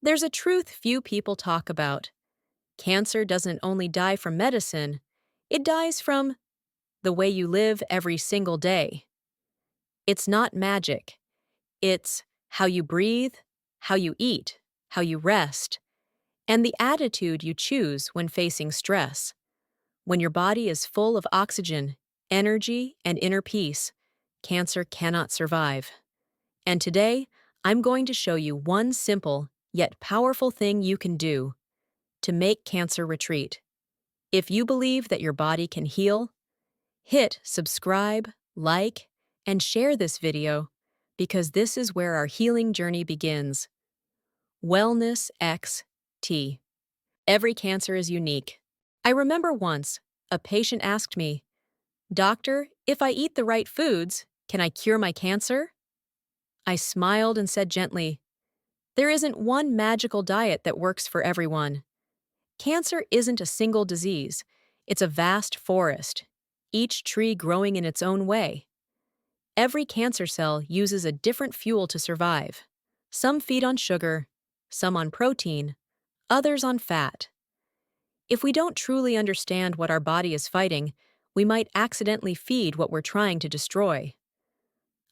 There's a truth few people talk about. Cancer doesn't only die from medicine, it dies from the way you live every single day. It's not magic. It's how you breathe, how you eat, how you rest, and the attitude you choose when facing stress. When your body is full of oxygen, energy, and inner peace, cancer cannot survive. And today, I'm going to show you one simple yet powerful thing you can do to make cancer retreat. If you believe that your body can heal, hit subscribe, like, and share this video because this is where our healing journey begins. Wellness X T. Every cancer is unique. I remember once, a patient asked me, "Doctor, if I eat the right foods, can I cure my cancer?" I smiled and said gently, "There isn't one magical diet that works for everyone. Cancer isn't a single disease, it's a vast forest, each tree growing in its own way. Every cancer cell uses a different fuel to survive. Some feed on sugar, some on protein, others on fat. If we don't truly understand what our body is fighting, we might accidentally feed what we're trying to destroy."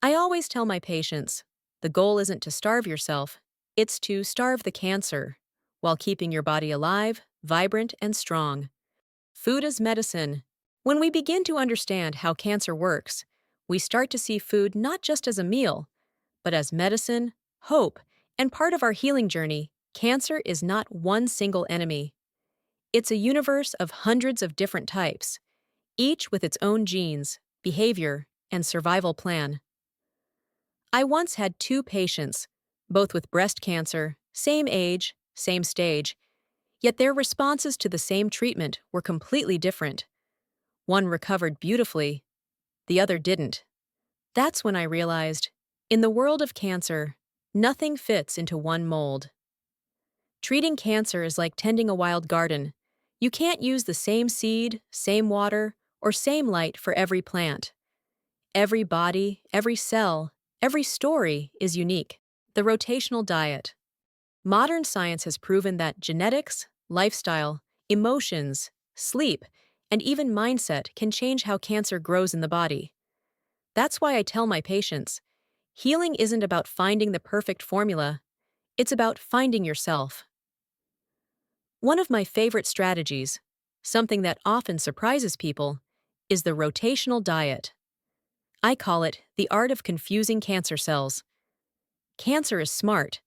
I always tell my patients, the goal isn't to starve yourself, it's to starve the cancer, while keeping your body alive, vibrant, and strong. Food as medicine. When we begin to understand how cancer works, we start to see food not just as a meal, but as medicine, hope, and part of our healing journey. Cancer is not one single enemy. It's a universe of hundreds of different types, each with its own genes, behavior, and survival plan. I once had two patients, both with breast cancer, same age, same stage, yet their responses to the same treatment were completely different. One recovered beautifully, the other didn't. That's when I realized, in the world of cancer, nothing fits into one mold. Treating cancer is like tending a wild garden. You can't use the same seed, same water, or same light for every plant. Every body, every cell, every story is unique. The rotational diet. Modern science has proven that genetics, lifestyle, emotions, sleep, and even mindset can change how cancer grows in the body. That's why I tell my patients, healing isn't about finding the perfect formula, it's about finding yourself. One of my favorite strategies, something that often surprises people, is the rotational diet. I call it the art of confusing cancer cells. Cancer is smart.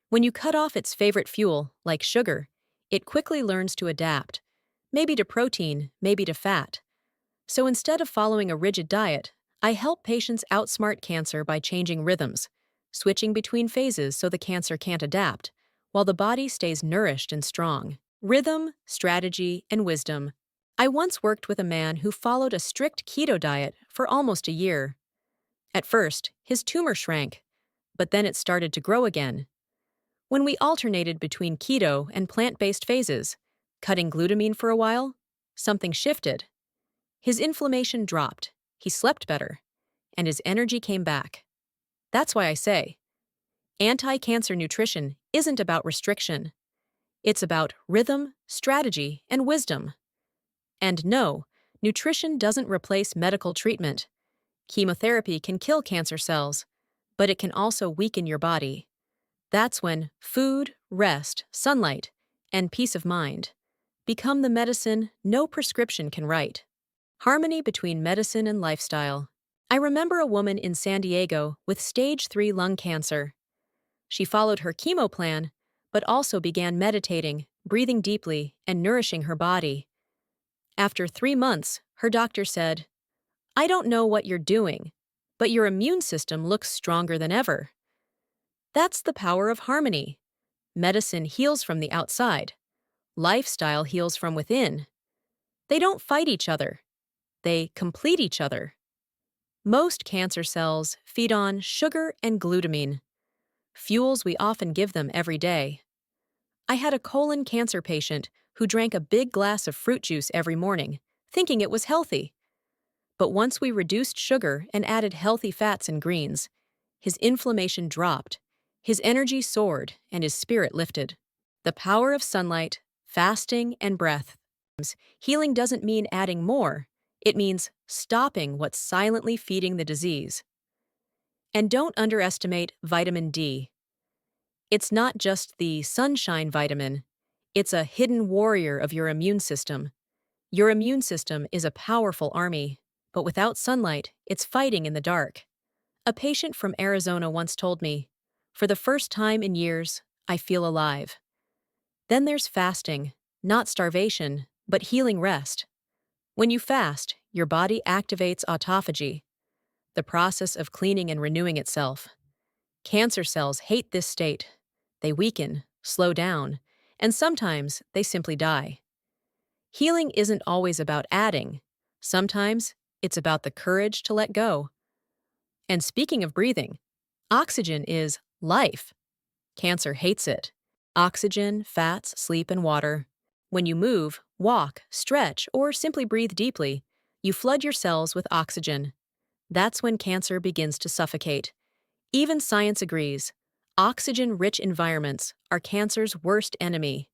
When you cut off its favorite fuel, like sugar, it quickly learns to adapt, maybe to protein, maybe to fat. So instead of following a rigid diet, I help patients outsmart cancer by changing rhythms, switching between phases so the cancer can't adapt, while the body stays nourished and strong. Rhythm, strategy, and wisdom. I once worked with a man who followed a strict keto diet for almost a year. At first, his tumor shrank, but then it started to grow again. When we alternated between keto and plant-based phases, cutting glutamine for a while, something shifted. His inflammation dropped, he slept better, and his energy came back. That's why I say, anti-cancer nutrition isn't about restriction. It's about rhythm, strategy, and wisdom. And no, nutrition doesn't replace medical treatment. Chemotherapy can kill cancer cells, but it can also weaken your body. That's when food, rest, sunlight, and peace of mind become the medicine no prescription can write. Harmony between medicine and lifestyle. I remember a woman in San Diego with stage 3 lung cancer. She followed her chemo plan, but also began meditating, breathing deeply, and nourishing her body. After 3 months, her doctor said, "I don't know what you're doing, but your immune system looks stronger than ever." That's the power of harmony. Medicine heals from the outside. Lifestyle heals from within. They don't fight each other. They complete each other. Most cancer cells feed on sugar and glutamine, fuels we often give them every day. I had a colon cancer patient who drank a big glass of fruit juice every morning, thinking it was healthy. But once we reduced sugar and added healthy fats and greens, his inflammation dropped, His energy soared and his spirit lifted. The power of sunlight, fasting, and breath. Healing doesn't mean adding more, it means stopping what's silently feeding the disease. And don't underestimate vitamin D. It's not just the sunshine vitamin, it's a hidden warrior of your immune system. Your immune system is a powerful army, but without sunlight, it's fighting in the dark. A patient from Arizona once told me, "For the first time in years, I feel alive." Then there's fasting, not starvation, but healing rest. When you fast, your body activates autophagy, the process of cleaning and renewing itself. Cancer cells hate this state. They weaken, slow down, and sometimes they simply die. Healing isn't always about adding. Sometimes it's about the courage to let go. And speaking of breathing, oxygen is life. Cancer hates it. Oxygen, fats, sleep, and water. When you move, walk, stretch, or simply breathe deeply, you flood your cells with oxygen. That's when cancer begins to suffocate. Even science agrees. Oxygen-rich environments are cancer's worst enemy.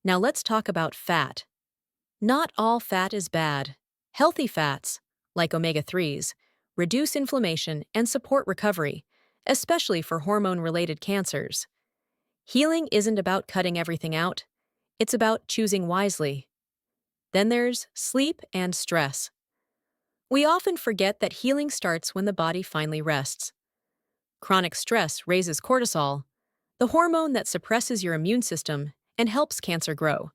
Now let's talk about fat. Not all fat is bad. Healthy fats, like omega-3s, reduce inflammation and support recovery, especially for hormone-related cancers. Healing isn't about cutting everything out, it's about choosing wisely. Then there's sleep and stress. We often forget that healing starts when the body finally rests. Chronic stress raises cortisol, the hormone that suppresses your immune system and helps cancer grow.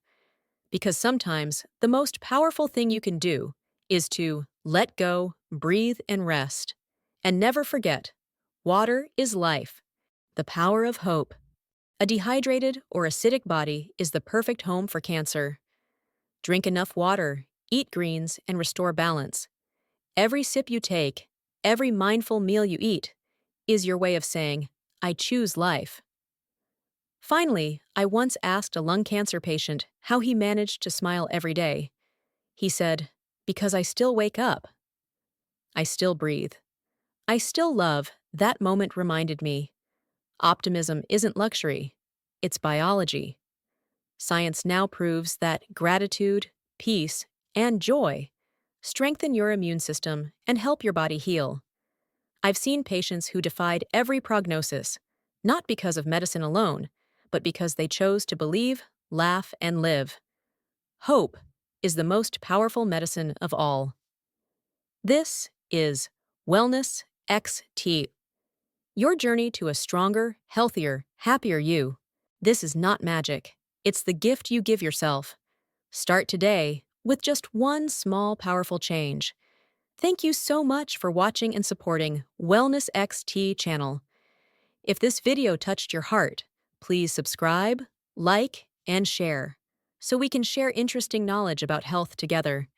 Because sometimes the most powerful thing you can do is to let go, breathe, and rest. And never forget, water is life, the power of hope. A dehydrated or acidic body is the perfect home for cancer. Drink enough water, eat greens, and restore balance. Every sip you take, every mindful meal you eat, is your way of saying, "I choose life." Finally, I once asked a lung cancer patient how he managed to smile every day. He said, "Because I still wake up. I still breathe. I still love." That moment reminded me, optimism isn't luxury, it's biology. Science now proves that gratitude, peace, and joy strengthen your immune system and help your body heal. I've seen patients who defied every prognosis, not because of medicine alone, but because they chose to believe, laugh, and live. Hope is the most powerful medicine of all. This is Wellness XT, your journey to a stronger, healthier, happier you. This is not magic. It's the gift you give yourself. Start today with just one small, powerful change. Thank you so much for watching and supporting Wellness XT channel. If this video touched your heart, please subscribe, like, and share, so we can share interesting knowledge about health together.